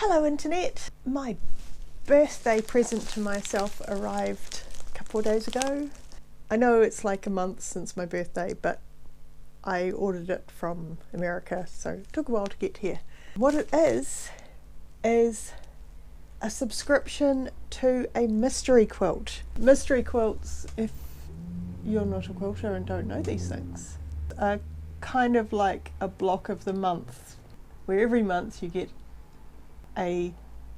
Hello Internet! My birthday present to myself arrived a couple of days ago. I know it's like a month since my birthday, but I ordered it from America, so it took a while to get here. What it is a subscription to a mystery quilt. Mystery quilts, if you're not a quilter and don't know these things, are kind of like a block of the month, where every month you get a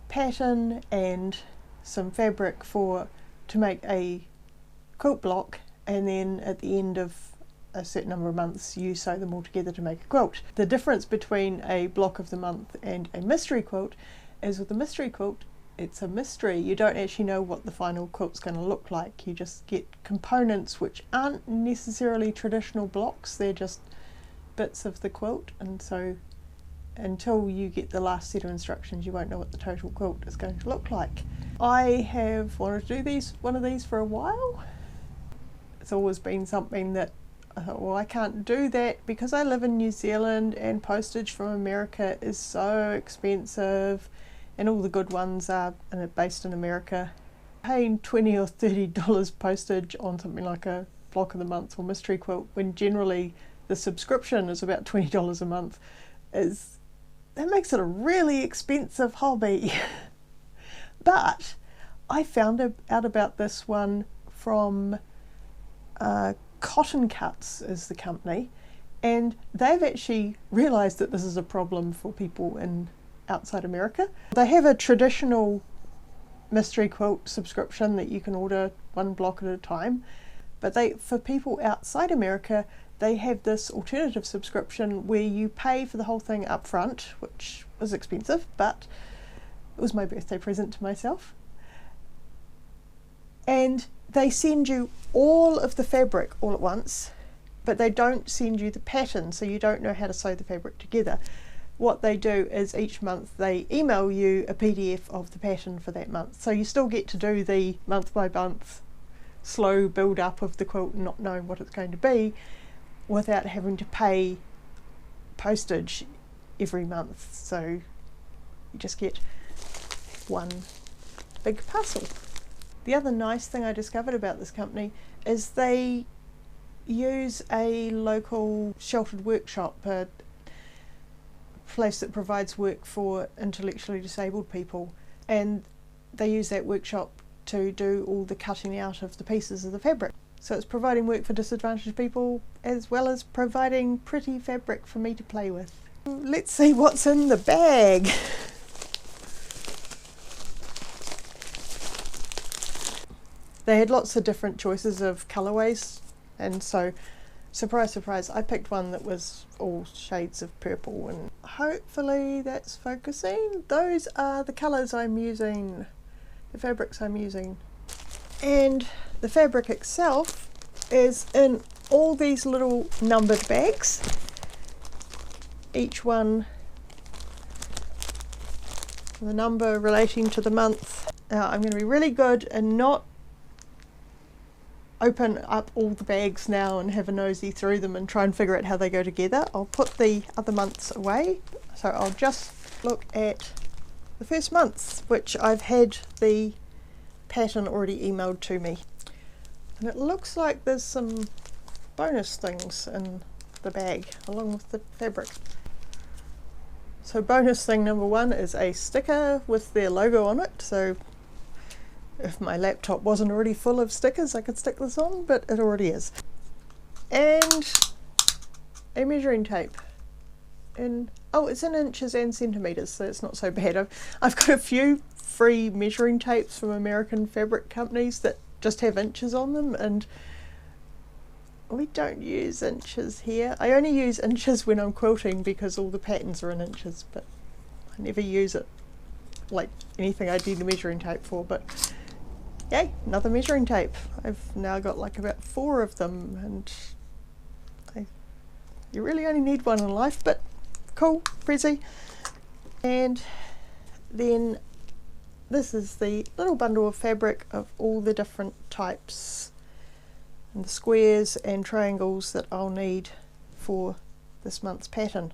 pattern and some fabric to make a quilt block, and then at the end of a certain number of months you sew them all together to make a quilt. The difference between a block of the month and a mystery quilt is with the mystery quilt it's a mystery. You don't actually know what the final quilt's going to look like. You just get components which aren't necessarily traditional blocks, they're just bits of the quilt, and so until you get the last set of instructions you won't know what the total quilt is going to look like. I have wanted to do one of these for a while. It's always been something that I thought, well, I can't do that because I live in New Zealand and postage from America is so expensive, and all the good ones are based in America. Paying $20 or $30 postage on something like a block of the month or mystery quilt, when generally the subscription is about $20 a month, that makes it a really expensive hobby. But I found out about this one from Cotton Cuts is the company, and they've actually realised that this is a problem for people outside America. They have a traditional mystery quilt subscription that you can order one block at a time, but for people outside America they have this alternative subscription where you pay for the whole thing up front, which was expensive, but it was my birthday present to myself. And they send you all of the fabric all at once, but they don't send you the pattern, so you don't know how to sew the fabric together. What they do is each month they email you a PDF of the pattern for that month. So you still get to do the month by month slow build up of the quilt, not knowing what it's going to be, without having to pay postage every month. So you just get one big parcel. The other nice thing I discovered about this company is they use a local sheltered workshop, a place that provides work for intellectually disabled people, and they use that workshop to do all the cutting out of the pieces of the fabric. So it's providing work for disadvantaged people as well as providing pretty fabric for me to play with. Let's see what's in the bag. They had lots of different choices of colourways, and so surprise surprise I picked one that was all shades of purple, and hopefully that's focusing. Those are the colours I'm using, the fabrics I'm using. And the fabric itself is in all these little numbered bags, each one the number relating to the month. Now I'm going to be really good and not open up all the bags now and have a nosy through them and try and figure out how they go together. I'll put the other months away, so I'll just look at the first month, which I've had the pattern already emailed to me, and it looks like there's some bonus things in the bag along with the fabric. So bonus thing number one is a sticker with their logo on it, so if my laptop wasn't already full of stickers I could stick this on, but it already is. And a measuring tape it's in inches and centimetres, so it's not so bad. I've got a few free measuring tapes from American fabric companies that just have inches on them, and we don't use inches here. I only use inches when I'm quilting because all the patterns are in inches, but I never use it like anything I'd need a measuring tape for. But yay, another measuring tape. I've now got like about 4 of them, and you really only need one in life, but cool, pretty. And then this is the little bundle of fabric of all the different types and the squares and triangles that I'll need for this month's pattern.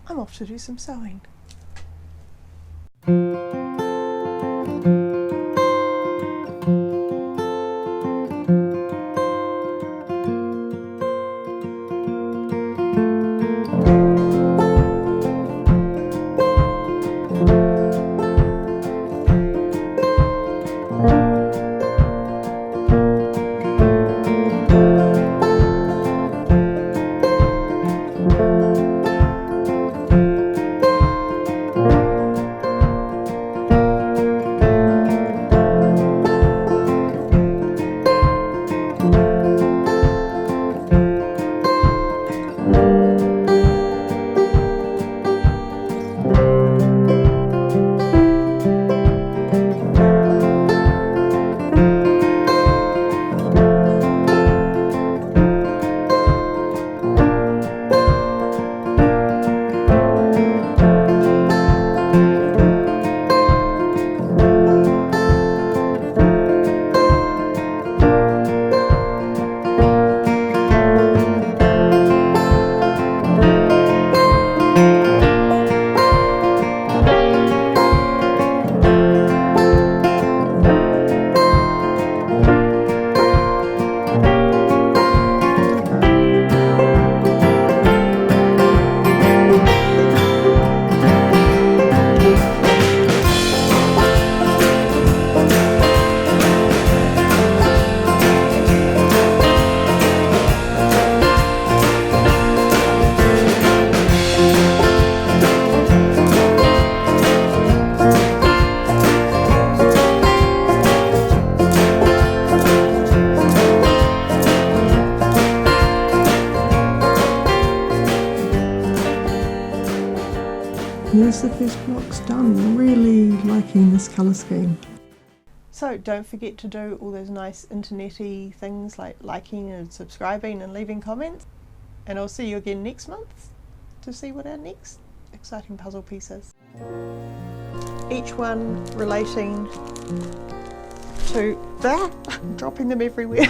I'm off to do some sewing. There's the first blocks done. Really liking this colour scheme. So don't forget to do all those nice internet-y things like liking and subscribing and leaving comments. And I'll see you again next month to see what our next exciting puzzle piece is. Each one relating to... dropping them everywhere.